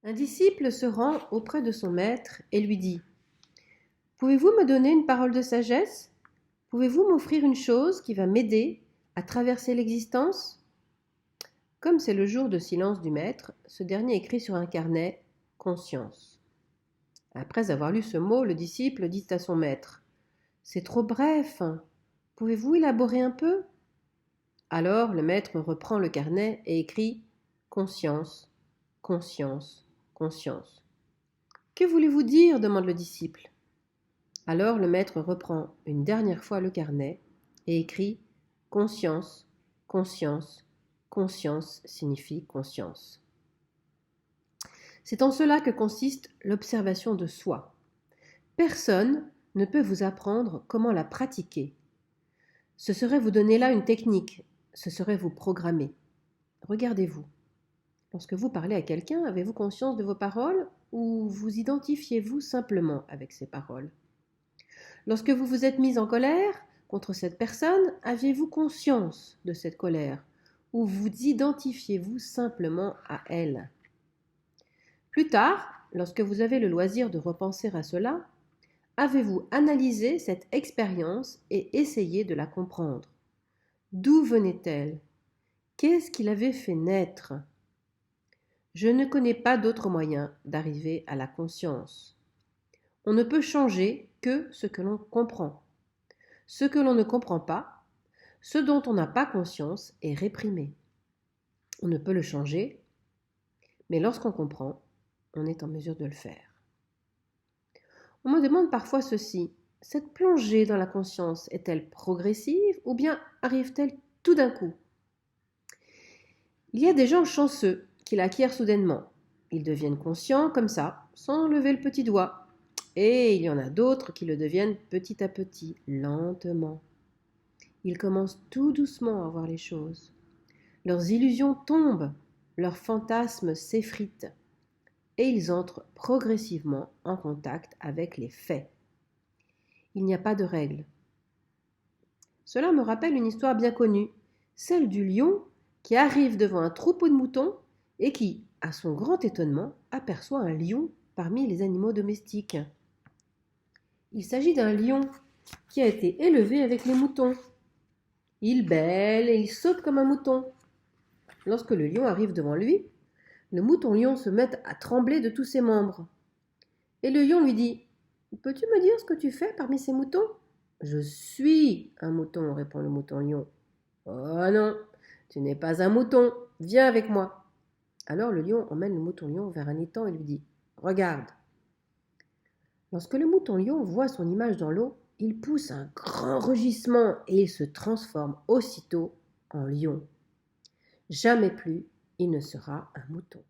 Un disciple se rend auprès de son maître et lui dit: Pouvez-vous me donner une parole de sagesse? Pouvez-vous m'offrir une chose qui va m'aider à traverser l'existence? Comme c'est le jour de silence du maître, ce dernier écrit sur un carnet: Conscience. Après avoir lu ce mot, le disciple dit à son maître: C'est trop bref. Pouvez-vous élaborer un peu? Alors le maître reprend le carnet et écrit: Conscience, conscience, conscience. Que voulez-vous dire? Demande le disciple. Alors le maître reprend une dernière fois le carnet et écrit: Conscience, conscience, conscience signifie conscience. C'est en cela que consiste l'observation de soi. Personne ne peut vous apprendre comment la pratiquer. Ce serait vous donner là une technique, ce serait vous programmer. Regardez-vous. Lorsque vous parlez à quelqu'un, avez-vous conscience de vos paroles ou vous identifiez-vous simplement avec ces paroles? Lorsque vous vous êtes mis en colère contre cette personne, aviez-vous conscience de cette colère ou vous identifiez-vous simplement à elle? Plus tard, lorsque vous avez le loisir de repenser à cela, avez-vous analysé cette expérience et essayé de la comprendre? D'où venait-elle? Qu'est-ce qui l'avait fait naître? Je ne connais pas d'autre moyen d'arriver à la conscience. On ne peut changer que ce que l'on comprend. Ce que l'on ne comprend pas, ce dont on n'a pas conscience, est réprimé. On ne peut le changer, mais lorsqu'on comprend, on est en mesure de le faire. On me demande parfois ceci: cette plongée dans la conscience est-elle progressive ou bien arrive-t-elle tout d'un coup? Il y a des gens chanceux qui l'acquièrent soudainement. Ils deviennent conscients comme ça, sans lever le petit doigt. Et il y en a d'autres qui le deviennent petit à petit, lentement. Ils commencent tout doucement à voir les choses. Leurs illusions tombent, leurs fantasmes s'effritent. Et ils entrent progressivement en contact avec les faits. Il n'y a pas de règle. Cela me rappelle une histoire bien connue, celle du lion qui arrive devant un troupeau de moutons et qui, à son grand étonnement, aperçoit un lion parmi les animaux domestiques. Il s'agit d'un lion qui a été élevé avec les moutons. Il bêle et il saute comme un mouton. Lorsque le lion arrive devant lui, le mouton-lion se met à trembler de tous ses membres. Et le lion lui dit: Peux-tu me dire ce que tu fais parmi ces moutons? Je suis un mouton, répond le mouton-lion. Oh non, tu n'es pas un mouton, viens avec moi. Alors le lion emmène le mouton-lion vers un étang et lui dit: Regarde. Lorsque le mouton-lion voit son image dans l'eau, il pousse un grand rugissement et il se transforme aussitôt en lion. Jamais plus il ne sera un mouton.